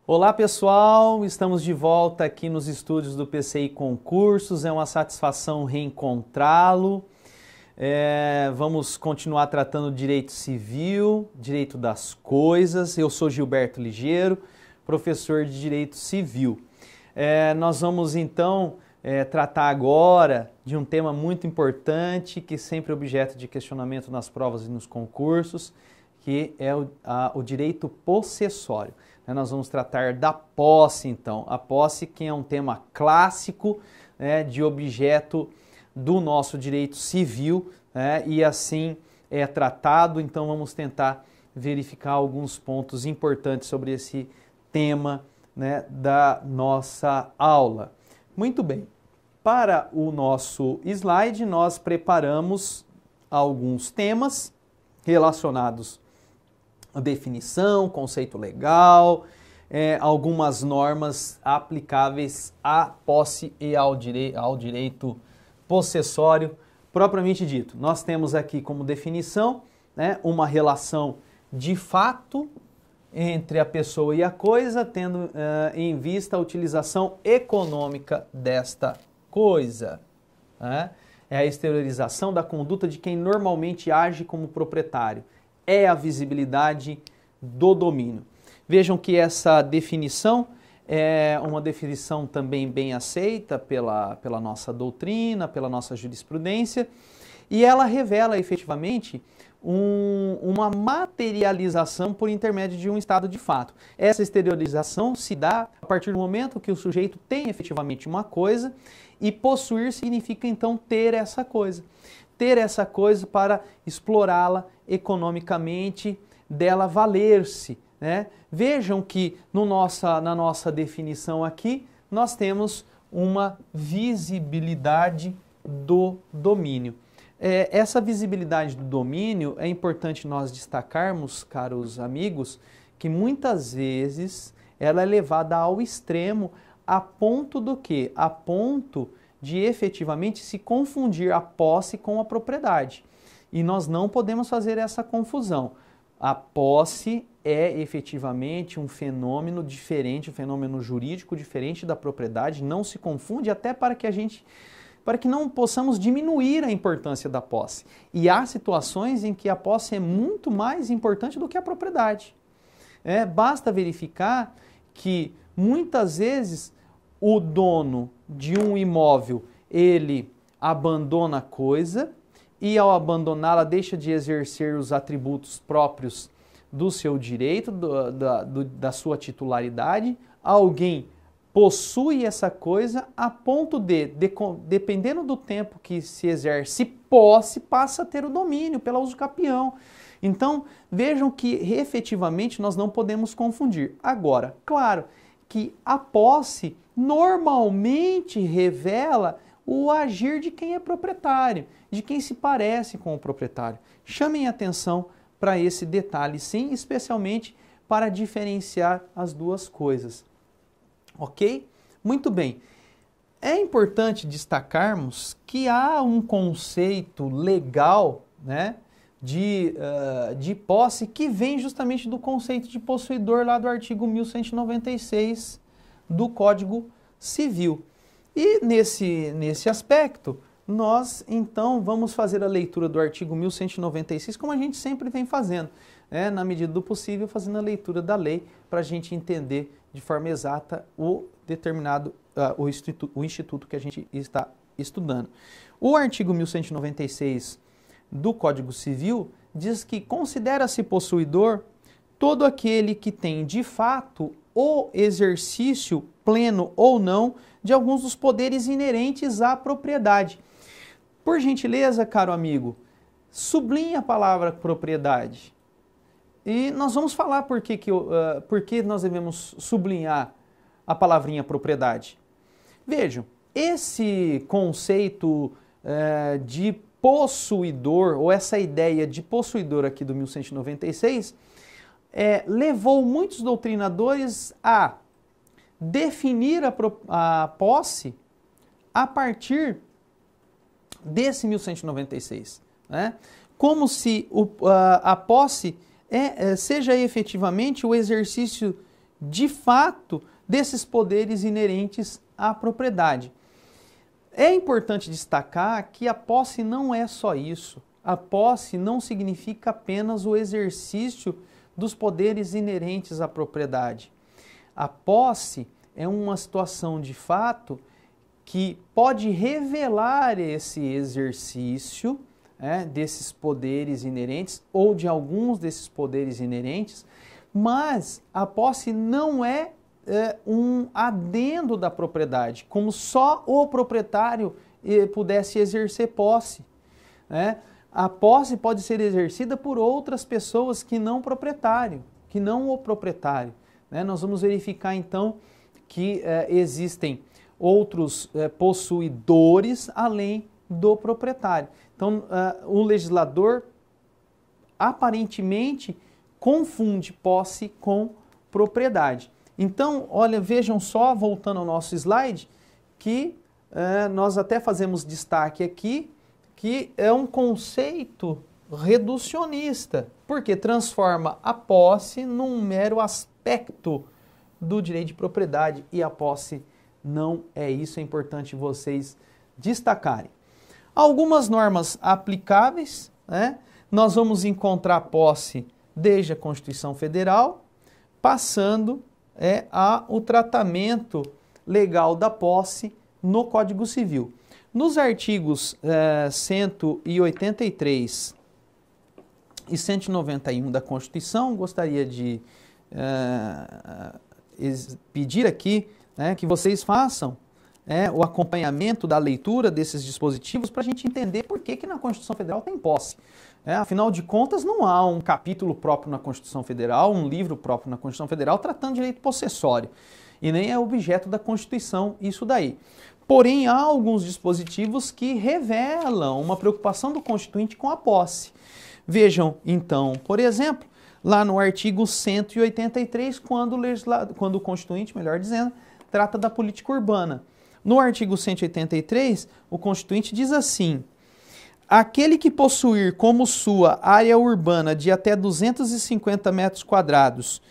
Olá pessoal, estamos de volta aqui nos estúdios do PCI Concursos, é uma satisfação reencontrá-lo. Vamos continuar tratando direito civil, direito das coisas. Eu sou Gilberto Ligeiro, professor de direito civil. Nós vamos então tratar agora de um tema muito importante, que sempre é objeto de questionamento nas provas e nos concursos, que é o direito possessório. Nós vamos tratar da posse, então. A posse, que é um tema clássico, de objeto do nosso direito civil, e assim é tratado. Então vamos tentar verificar alguns pontos importantes sobre esse tema, da nossa aula. Muito bem. Para o nosso slide, nós preparamos alguns temas relacionados à definição, conceito legal, algumas normas aplicáveis à posse e ao direito possessório propriamente dito. Nós temos aqui como definição, uma relação de fato entre a pessoa e a coisa, tendo em vista a utilização econômica desta coisa. É a exteriorização da conduta de quem normalmente age como proprietário. É a visibilidade do domínio. Vejam que essa definição é uma definição também bem aceita pela nossa doutrina, pela nossa jurisprudência, e ela revela efetivamente uma materialização por intermédio de um estado de fato. Essa exteriorização se dá a partir do momento que o sujeito tem efetivamente uma coisa, e possuir significa então ter essa coisa. Ter essa coisa para explorá-la economicamente, dela valer-se. Vejam que na nossa definição aqui, nós temos uma visibilidade do domínio. Essa visibilidade do domínio é importante nós destacarmos, caros amigos, que muitas vezes ela é levada ao extremo a ponto do quê? A ponto de efetivamente se confundir a posse com a propriedade. E nós não podemos fazer essa confusão. A posse é efetivamente um fenômeno diferente, um fenômeno jurídico diferente da propriedade, não se confunde, até para que não possamos diminuir a importância da posse. E há situações em que a posse é muito mais importante do que a propriedade. Basta verificar que muitas vezes o dono de um imóvel, ele abandona a coisa e ao abandoná-la deixa de exercer os atributos próprios do seu direito, da sua titularidade. Alguém possui essa coisa a ponto dependendo do tempo que se exerce posse, passa a ter o domínio pela usucapião. Então, vejam que efetivamente nós não podemos confundir. Agora, claro que a posse normalmente revela o agir de quem é proprietário, de quem se parece com o proprietário. Chamem atenção para esse detalhe, sim, especialmente para diferenciar as duas coisas. Ok? Muito bem. É importante destacarmos que há um conceito legal, de posse que vem justamente do conceito de possuidor lá do artigo 1196 do Código Civil. E nesse aspecto, nós então vamos fazer a leitura do artigo 1196, como a gente sempre vem fazendo, na medida do possível, fazendo a leitura da lei para a gente entender de forma exata o instituto que a gente está estudando. O artigo 1196 do Código Civil diz que considera-se possuidor todo aquele que tem de fato o exercício pleno ou não de alguns dos poderes inerentes à propriedade. Por gentileza, caro amigo, sublinhe a palavra propriedade. E nós vamos falar por que nós devemos sublinhar a palavrinha propriedade. Vejam, esse conceito de possuidor, ou essa ideia de possuidor aqui do 1196, levou muitos doutrinadores a definir a posse a partir desse 1196, como se a posse seja efetivamente o exercício de fato, desses poderes inerentes à propriedade. É importante destacar que a posse não é só isso. A posse não significa apenas o exercício dos poderes inerentes à propriedade. A posse é uma situação de fato que pode revelar esse exercício desses poderes inerentes ou de alguns desses poderes inerentes, mas a posse não é um adendo da propriedade, como só o proprietário pudesse exercer posse. A posse pode ser exercida por outras pessoas que não o proprietário. Nós vamos verificar então que existem outros possuidores além do proprietário. Então, o legislador aparentemente confunde posse com propriedade. Então, olha, vejam só, voltando ao nosso slide, que nós até fazemos destaque aqui, que é um conceito reducionista, porque transforma a posse num mero aspecto do direito de propriedade, e a posse não é isso, é importante vocês destacarem. Algumas normas aplicáveis, nós vamos encontrar a posse desde a Constituição Federal, passando o tratamento legal da posse no Código Civil. Nos artigos 183 e 191 da Constituição, gostaria de pedir aqui que vocês façam o acompanhamento da leitura desses dispositivos para a gente entender por que na Constituição Federal tem posse. Afinal de contas, não há um capítulo próprio na Constituição Federal, um livro próprio na Constituição Federal tratando de direito possessório. E nem é objeto da Constituição isso daí. Porém, há alguns dispositivos que revelam uma preocupação do Constituinte com a posse. Vejam, então, por exemplo, lá no artigo 183, quando o Constituinte, melhor dizendo, trata da política urbana. No artigo 183, o Constituinte diz assim: aquele que possuir como sua área urbana de até 250 metros quadrados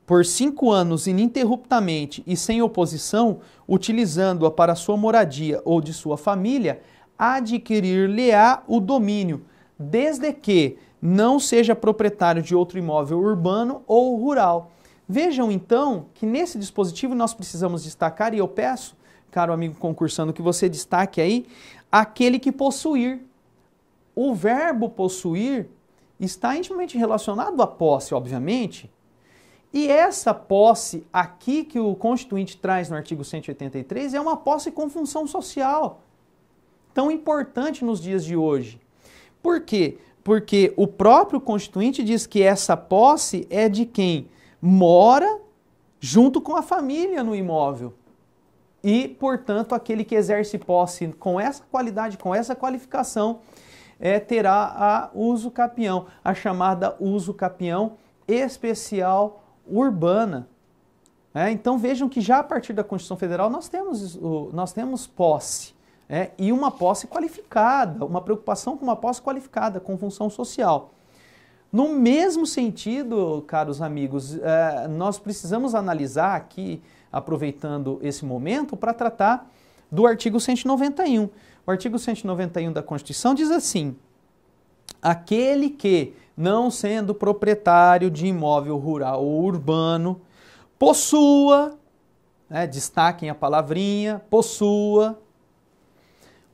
por 5 anos ininterruptamente e sem oposição, utilizando-a para sua moradia ou de sua família, adquirir-lhe-á o domínio, desde que não seja proprietário de outro imóvel urbano ou rural. Vejam então que nesse dispositivo nós precisamos destacar, e eu peço, caro amigo concursando, que você destaque aí, aquele que possuir. O verbo possuir está intimamente relacionado à posse, obviamente, e essa posse aqui que o Constituinte traz no artigo 183 é uma posse com função social, tão importante nos dias de hoje. Por quê? Porque o próprio Constituinte diz que essa posse é de quem mora junto com a família no imóvel. E, portanto, aquele que exerce posse com essa qualidade, com essa qualificação, terá a uso capião, a chamada uso capião especial urbana. Então vejam que já a partir da Constituição Federal nós temos posse, e uma posse qualificada, uma preocupação com uma posse qualificada, com função social. No mesmo sentido, caros amigos, nós precisamos analisar aqui, aproveitando esse momento, para tratar do artigo 191. O artigo 191 da Constituição diz assim: aquele que, não sendo proprietário de imóvel rural ou urbano, possua, destaquem a palavrinha, possua,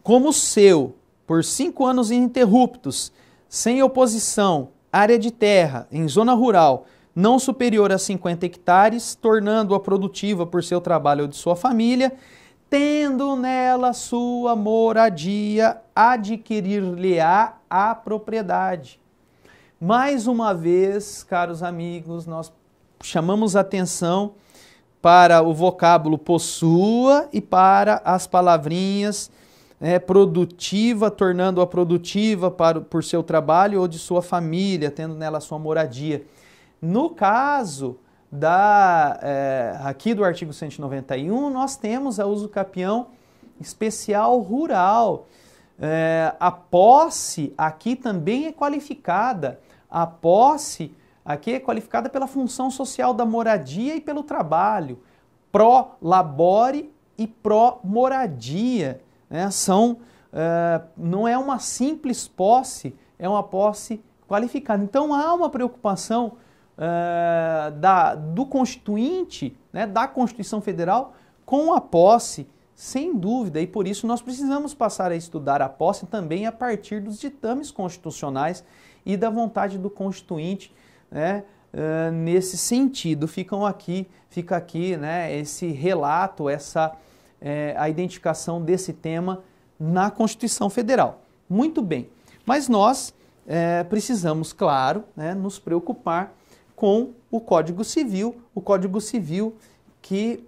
como seu, por 5 anos ininterruptos, sem oposição, área de terra, em zona rural, não superior a 50 hectares, tornando-a produtiva por seu trabalho ou de sua família, tendo nela sua moradia, adquirir-lhe-á a propriedade. Mais uma vez, caros amigos, nós chamamos atenção para o vocábulo possua e para as palavrinhas produtiva, tornando-a produtiva por seu trabalho ou de sua família, tendo nela sua moradia. No caso aqui do artigo 191, nós temos a uso capião especial rural. A posse aqui também é qualificada. A posse aqui é qualificada pela função social da moradia e pelo trabalho, pró-labore e pró-moradia, né? Não é uma simples posse, é uma posse qualificada. Então há uma preocupação do Constituinte, né, da Constituição Federal, com a posse, sem dúvida, e por isso nós precisamos passar a estudar a posse também a partir dos ditames constitucionais e da vontade do Constituinte, né, nesse sentido. Fica aqui, né, esse relato, a identificação desse tema na Constituição Federal. Muito bem, mas nós precisamos, claro, né, nos preocupar com o Código Civil, que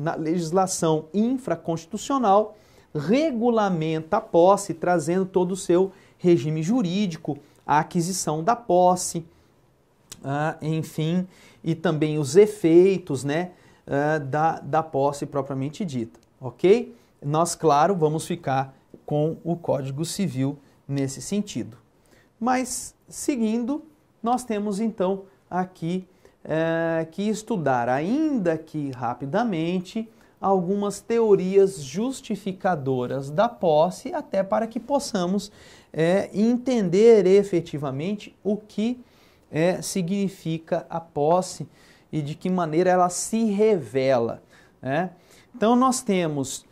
na legislação infraconstitucional regulamenta a posse, trazendo todo o seu regime jurídico, a aquisição da posse, enfim, e também os efeitos, né, da posse propriamente dita, ok? Nós, claro, vamos ficar com o Código Civil nesse sentido. Mas, seguindo, nós temos então aqui que estudar, ainda que rapidamente, algumas teorias justificadoras da posse, até para que possamos entender efetivamente o que significa a posse e de que maneira ela se revela, né? Então nós temos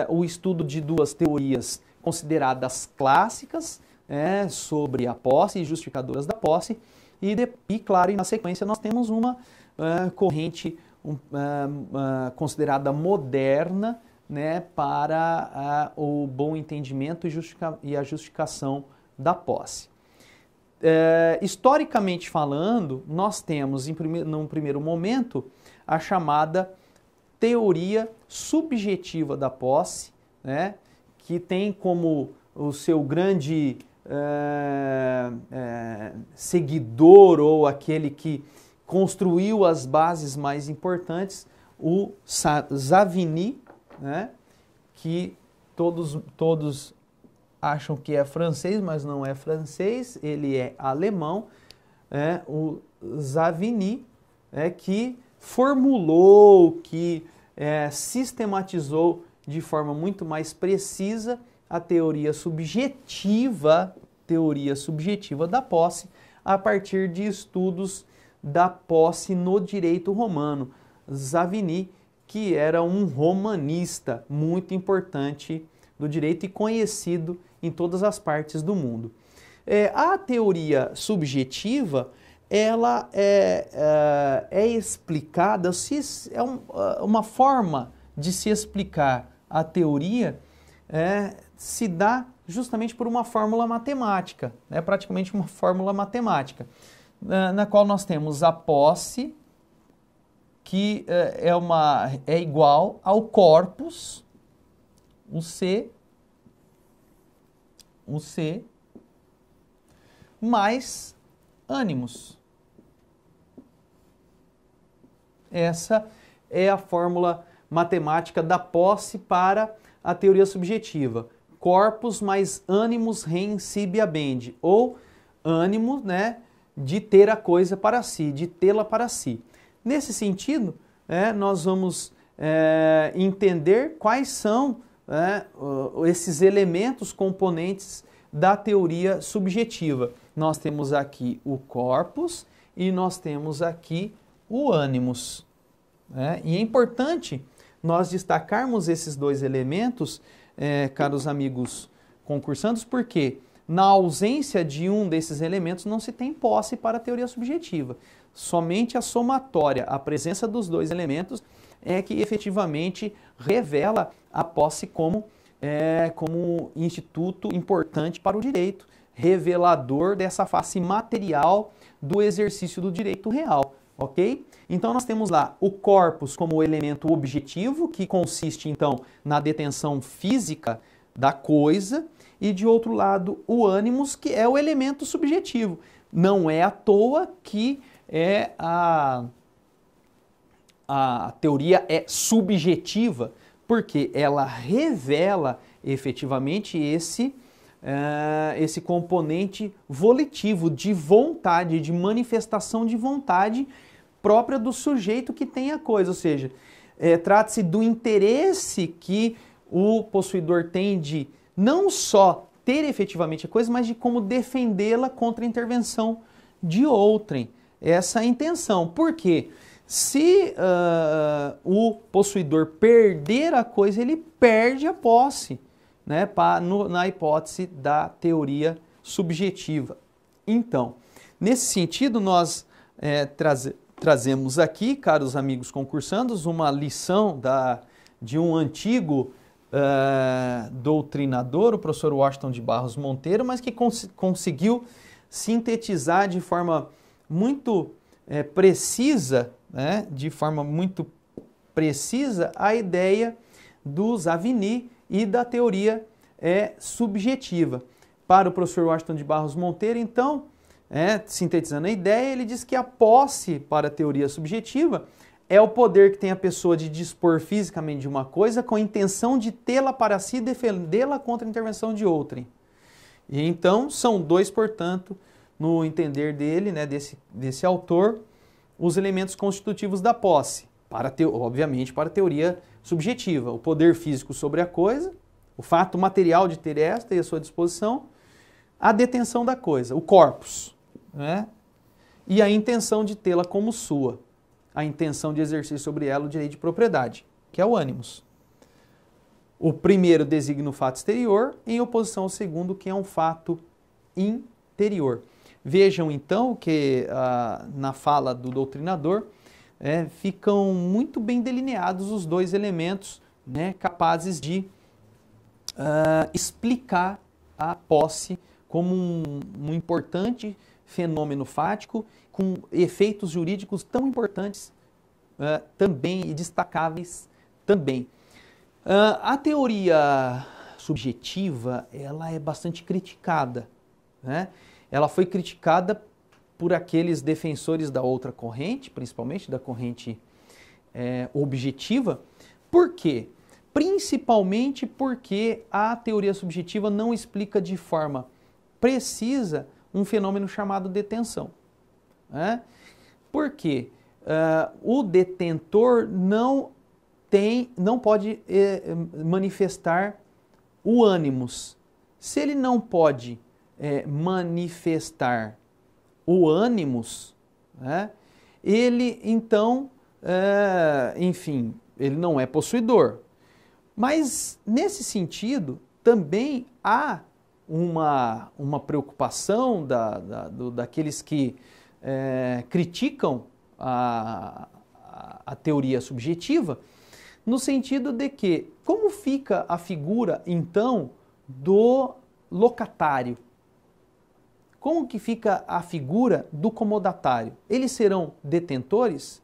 o estudo de duas teorias consideradas clássicas sobre a posse e justificadoras da posse, e claro, na sequência nós temos uma corrente considerada moderna, né, para o bom entendimento e a justificação da posse. Historicamente falando, nós temos, num primeiro momento, a chamada teoria subjetiva da posse, né, que tem como o seu grande seguidor, ou aquele que construiu as bases mais importantes, o Savigny, né, que todos acham que é francês, mas não é francês, ele é alemão, o Savigny, que formulou, que sistematizou de forma muito mais precisa a teoria subjetiva da posse, a partir de estudos da posse no direito romano. Savigny, que era um romanista muito importante do direito e conhecido em todas as partes do mundo. A teoria subjetiva, ela é explicada, uma forma de se explicar a teoria se dá justamente por uma fórmula matemática, praticamente uma fórmula matemática, na qual nós temos a posse, que é igual ao corpus, o C, mais ânimos. Essa é a fórmula matemática da posse para a teoria subjetiva. Corpus mais animus rem sibi habendi, ou ânimo, né, de ter a coisa para si, de tê-la para si. Nesse sentido, nós vamos entender quais são esses elementos componentes da teoria subjetiva. Nós temos aqui o corpus e nós temos aqui o animus. E é importante nós destacarmos esses dois elementos, caros amigos concursantes, porque na ausência de um desses elementos não se tem posse para a teoria subjetiva. Somente a somatória, a presença dos dois elementos, é que efetivamente revela a posse como instituto importante para o direito, revelador dessa face material do exercício do direito real, ok? Então nós temos lá o corpus como elemento objetivo, que consiste então na detenção física da coisa, e de outro lado o animus, que é o elemento subjetivo. Não é à toa que a teoria é subjetiva, porque ela revela efetivamente esse esse componente volitivo, de vontade, de manifestação de vontade própria do sujeito que tem a coisa, ou seja, trata-se do interesse que o possuidor tem de não só ter efetivamente a coisa, mas de como defendê-la contra a intervenção de outrem. Essa é a intenção. Por quê? Se o possuidor perder a coisa, ele perde a posse, né, na hipótese da teoria subjetiva. Então, nesse sentido, nós trazemos aqui, caros amigos concursandos, uma lição de um antigo doutrinador, o professor Washington de Barros Monteiro, mas que conseguiu sintetizar de forma muito precisa, né, a ideia do Savigny e da teoria subjetiva. Para o professor Washington de Barros Monteiro, então, sintetizando a ideia, ele diz que a posse para a teoria subjetiva é o poder que tem a pessoa de dispor fisicamente de uma coisa com a intenção de tê-la para si e defendê-la contra a intervenção de outrem. E então, são dois, portanto, no entender dele, né, desse autor, os elementos constitutivos da posse, obviamente para a teoria subjetiva. O poder físico sobre a coisa, o fato material de ter esta e a sua disposição, a detenção da coisa, o corpus, né, e a intenção de tê-la como sua, a intenção de exercer sobre ela o direito de propriedade, que é o ânimos. O primeiro designa o fato exterior, em oposição ao segundo, que é um fato interior. Vejam então que na fala do doutrinador ficam muito bem delineados os dois elementos, né, capazes de explicar a posse como um importante fenômeno fático com efeitos jurídicos tão importantes também e destacáveis também. A teoria subjetiva, ela é bastante criticada, né? Ela foi criticada por aqueles defensores da outra corrente, principalmente da corrente objetiva. Por quê? Principalmente porque a teoria subjetiva não explica de forma precisa um fenômeno chamado detenção. Por quê? O detentor não pode manifestar o ânimos. Se ele não pode manifestar o ânimos, ele então, enfim, ele não é possuidor. Mas nesse sentido também há uma preocupação daqueles que criticam a teoria subjetiva, no sentido de que, como fica a figura, então, do locatário? Como que fica a figura do comodatário? Eles serão detentores?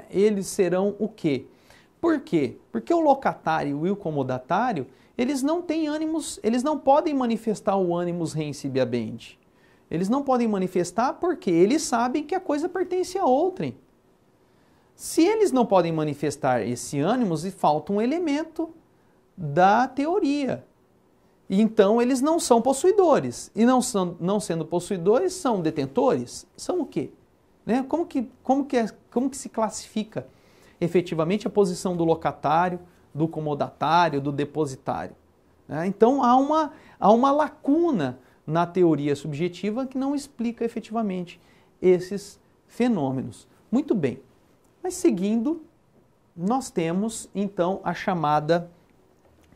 Eles serão o quê? Por quê? Porque o locatário e o comodatário, eles não têm ânimos, eles não podem manifestar o ânimos reincipiamente. Eles não podem manifestar porque eles sabem que a coisa pertence a outrem. Se eles não podem manifestar esse ânimos, falta um elemento da teoria. Então eles não são possuidores. E não sendo possuidores, são detentores? São o quê? Né? Como que se classifica efetivamente a posição do locatário, do comodatário, do depositário? Então há uma lacuna na teoria subjetiva que não explica efetivamente esses fenômenos. Muito bem, mas seguindo, nós temos então a chamada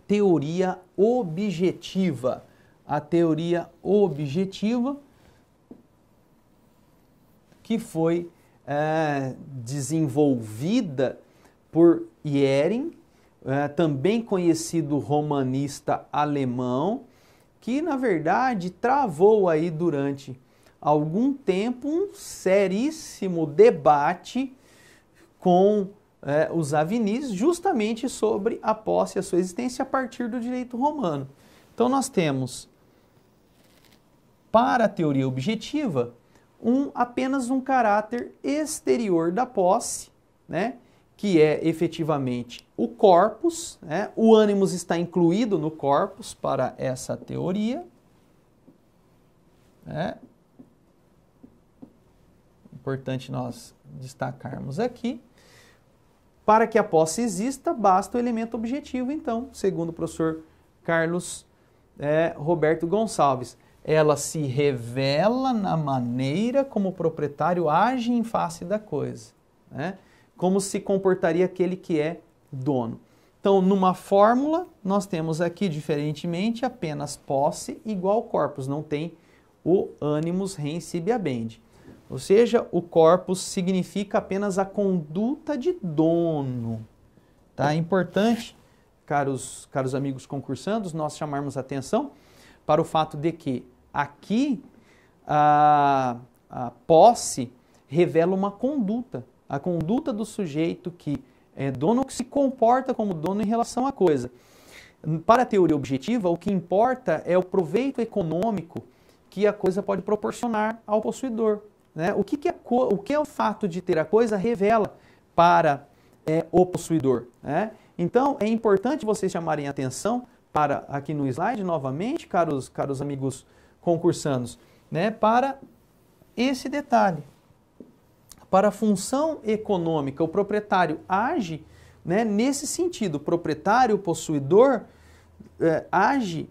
teoria objetiva. A teoria objetiva que foi desenvolvida por Jhering, também conhecido romanista alemão, que na verdade travou aí durante algum tempo um seríssimo debate com os Savignys justamente sobre a posse e a sua existência a partir do direito romano. Então nós temos, para a teoria objetiva, apenas um caráter exterior da posse, né, que é efetivamente o corpus, né? O ânimos está incluído no corpus para essa teoria. Né? Importante nós destacarmos aqui. Para que a posse exista, basta o elemento objetivo, então, segundo o professor Carlos Roberto Gonçalves. Ela se revela na maneira como o proprietário age em face da coisa, né? Como se comportaria aquele que é dono. Então, numa fórmula, nós temos aqui, diferentemente, apenas posse igual corpus, não tem o animus rem sibi habendi. Ou seja, o corpus significa apenas a conduta de dono. Tá? É importante, caros amigos concursandos, nós chamarmos atenção para o fato de que aqui a posse revela uma conduta. A conduta do sujeito que é dono, que se comporta como dono em relação à coisa. Para a teoria objetiva, o que importa é o proveito econômico que a coisa pode proporcionar ao possuidor. Né? O que é o fato de ter a coisa revela para o possuidor. Né? Então, é importante vocês chamarem atenção para, aqui no slide, novamente, caros amigos concursandos, né? Para esse detalhe. Para a função econômica, o proprietário age, né, nesse sentido. O proprietário, o possuidor, age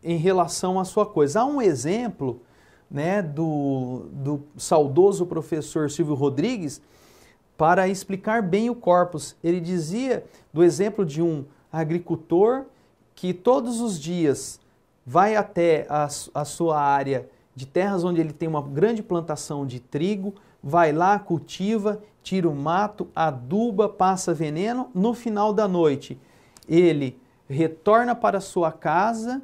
em relação à sua coisa. Há um exemplo, né, do saudoso professor Silvio Rodrigues para explicar bem o corpus. Ele dizia do exemplo de um agricultor que todos os dias vai até a sua área de terras onde ele tem uma grande plantação de trigo, vai lá, cultiva, tira o mato, aduba, passa veneno, no final da noite ele retorna para a sua casa,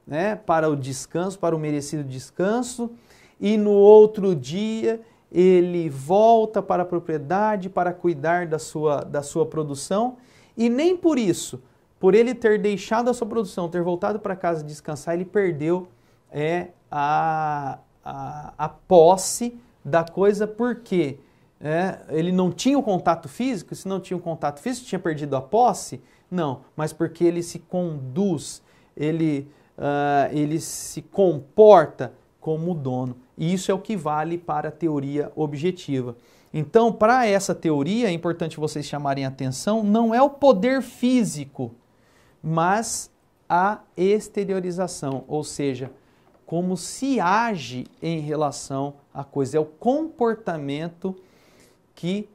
né, para o descanso, para o merecido descanso, e no outro dia ele volta para a propriedade para cuidar da sua produção, e nem por isso, por ele ter deixado a sua produção, ter voltado para casa descansar, ele perdeu a posse da coisa, porque ele não tinha o contato físico. Se não tinha o contato físico, tinha perdido a posse? Não, mas porque ele se conduz, ele se comporta como dono. E isso é o que vale para a teoria objetiva. Então, para essa teoria, é importante vocês chamarem a atenção, não é o poder físico, mas a exteriorização, ou seja, como se age em relação à coisa. É o comportamento que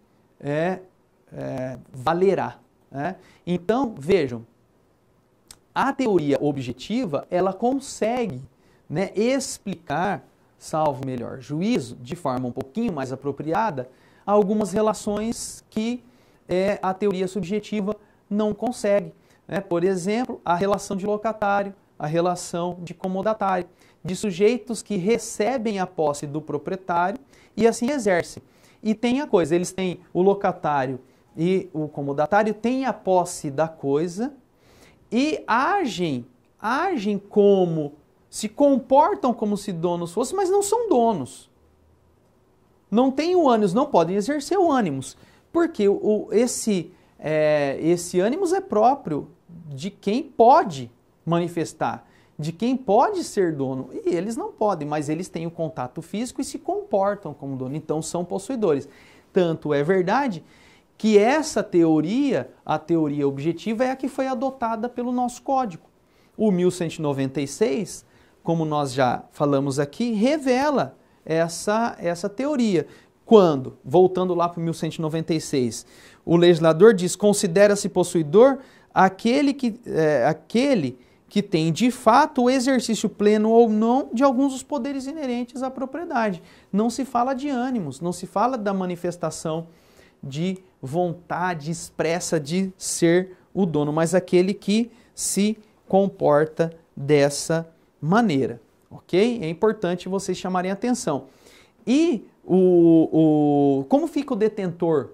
valerá. Né? Então, vejam, a teoria objetiva, ela consegue, né, explicar, salvo melhor juízo, de forma um pouquinho mais apropriada, algumas relações que a teoria subjetiva não consegue. Né? Por exemplo, a relação de locatário, a relação de comodatário, de sujeitos que recebem a posse do proprietário e assim exercem. E tem a coisa, eles têm o locatário e o comodatário têm a posse da coisa e agem como, se comportam como se donos fossem, mas não são donos. Não têm o ânimos, não podem exercer o ânimos, porque esse ânimos é próprio de quem pode manifestar, de quem pode ser dono. E eles não podem, mas eles têm o contato físico e se comportam como dono, então são possuidores. Tanto é verdade que essa teoria, a teoria objetiva, é a que foi adotada pelo nosso código. O 1196, como nós já falamos aqui, revela essa teoria. Quando, voltando lá para o 1196, o legislador diz: considera-se possuidor aquele que tem de fato o exercício pleno ou não de alguns dos poderes inerentes à propriedade. Não se fala de ânimos, não se fala da manifestação de vontade expressa de ser o dono, mas aquele que se comporta dessa maneira, ok? É importante vocês chamarem atenção. E como fica o detentor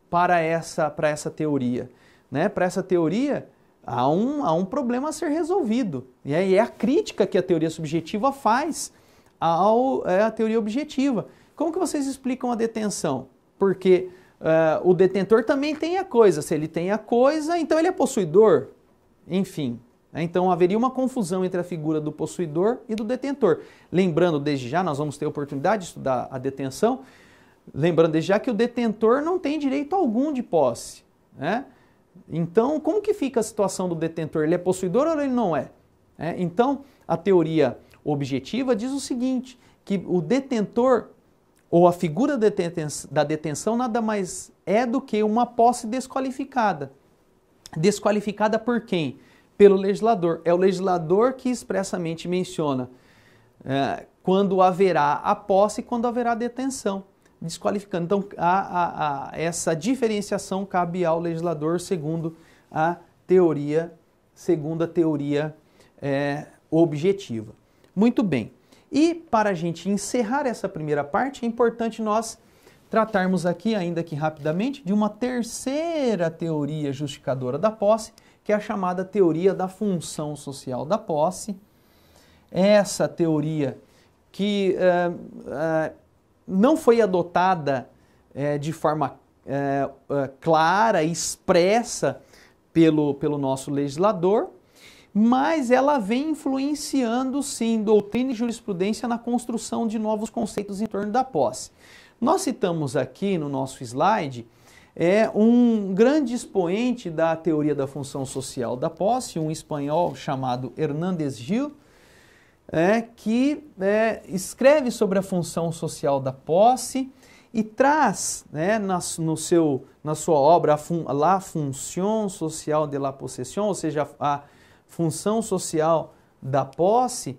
para essa teoria? Né? Para essa teoria, há um problema a ser resolvido. E é a crítica que a teoria subjetiva faz à teoria objetiva. Como que vocês explicam a detenção? Porque o detentor também tem a coisa. Se ele tem a coisa, então ele é possuidor. Enfim, então haveria uma confusão entre a figura do possuidor e do detentor. Lembrando desde já, nós vamos ter oportunidade de estudar a detenção, lembrando desde já que o detentor não tem direito algum de posse, né? Então, como que fica a situação do detentor? Ele é possuidor ou ele não é? Então, a teoria objetiva diz o seguinte, que o detentor ou a figura da detenção nada mais é do que uma posse desqualificada. Desqualificada por quem? Pelo legislador. É o legislador que expressamente menciona quando haverá a posse e quando haverá a detenção, desqualificando. Então, essa diferenciação cabe ao legislador segundo a teoria objetiva. Muito bem. E para a gente encerrar essa primeira parte, é importante nós tratarmos aqui, ainda que rapidamente, de uma terceira teoria justificadora da posse, que é a chamada teoria da função social da posse. Essa teoria que não foi adotada de forma clara e expressa pelo nosso legislador, mas ela vem influenciando, sim, doutrina e jurisprudência na construção de novos conceitos em torno da posse. Nós citamos aqui no nosso slide um grande expoente da teoria da função social da posse, um espanhol chamado Hernández Gil, que escreve sobre a função social da posse e traz na sua obra La Función Social de la Posesión, ou seja, a função social da posse,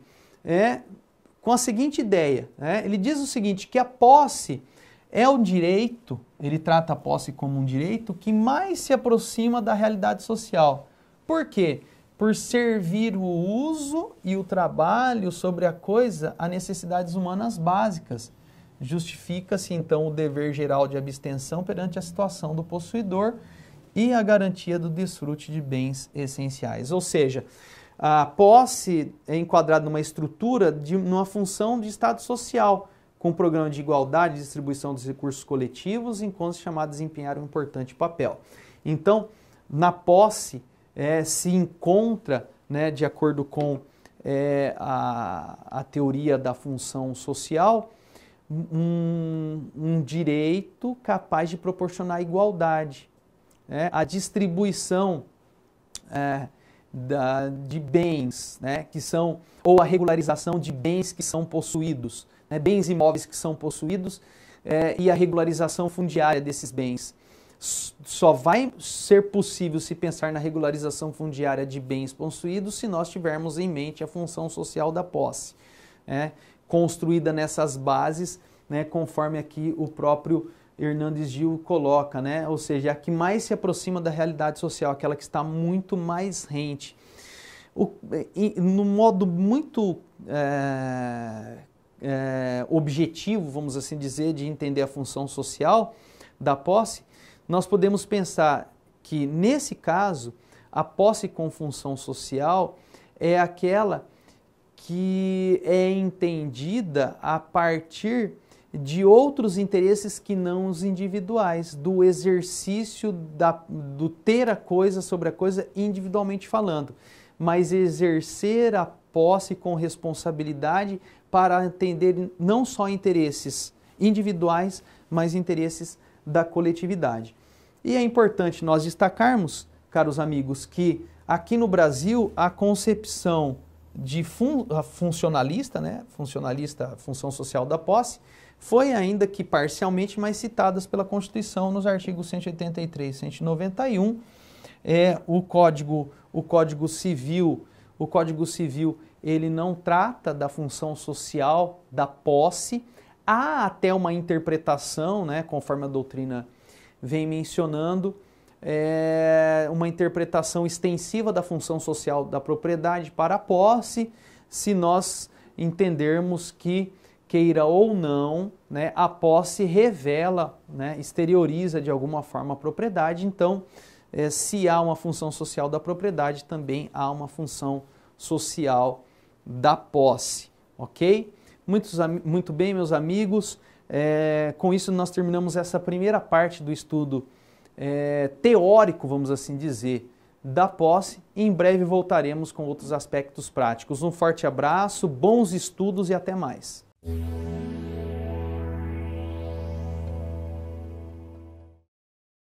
com a seguinte ideia. Ele diz o seguinte, que a posse é o direito, ele trata a posse como um direito que mais se aproxima da realidade social. Por quê? Por servir o uso e o trabalho sobre a coisa a necessidades humanas básicas. Justifica-se, então, o dever geral de abstenção perante a situação do possuidor e a garantia do desfrute de bens essenciais. Ou seja, a posse é enquadrada numa estrutura, numa função de Estado social, com um programa de igualdade e distribuição dos recursos coletivos, enquanto os chamados desempenharam um importante papel. Então, na posse se encontra, de acordo com a teoria da função social, um direito capaz de proporcionar igualdade, a distribuição de bens, que são, ou a regularização de bens que são possuídos, bens imóveis que são possuídos e a regularização fundiária desses bens. Só vai ser possível se pensar na regularização fundiária de bens possuídos se nós tivermos em mente a função social da posse, construída nessas bases, conforme aqui o próprio Hernández Gil coloca, ou seja, a que mais se aproxima da realidade social, aquela que está muito mais rente. No modo muito objetivo, vamos assim dizer, de entender a função social da posse, nós podemos pensar que, nesse caso, a posse com função social é aquela que é entendida a partir de outros interesses que não os individuais, do exercício do ter a coisa sobre a coisa individualmente falando, mas exercer a posse com responsabilidade para atender não só interesses individuais, mas interesses da coletividade. E é importante nós destacarmos, caros amigos, que aqui no Brasil a concepção de funcionalista, função social da posse, foi ainda que parcialmente mais citadas pela Constituição nos artigos 183 e 191. O Código Civil, ele não trata da função social da posse. Há até uma interpretação, conforme a doutrina vem mencionando, uma interpretação extensiva da função social da propriedade para a posse, se nós entendermos que, queira ou não, a posse revela, exterioriza de alguma forma a propriedade. Então, se há uma função social da propriedade, também há uma função social da posse, ok? Muito bem, meus amigos, Com isso nós terminamos essa primeira parte do estudo teórico, vamos assim dizer, da posse. E em breve voltaremos com outros aspectos práticos. Um forte abraço, bons estudos e até mais.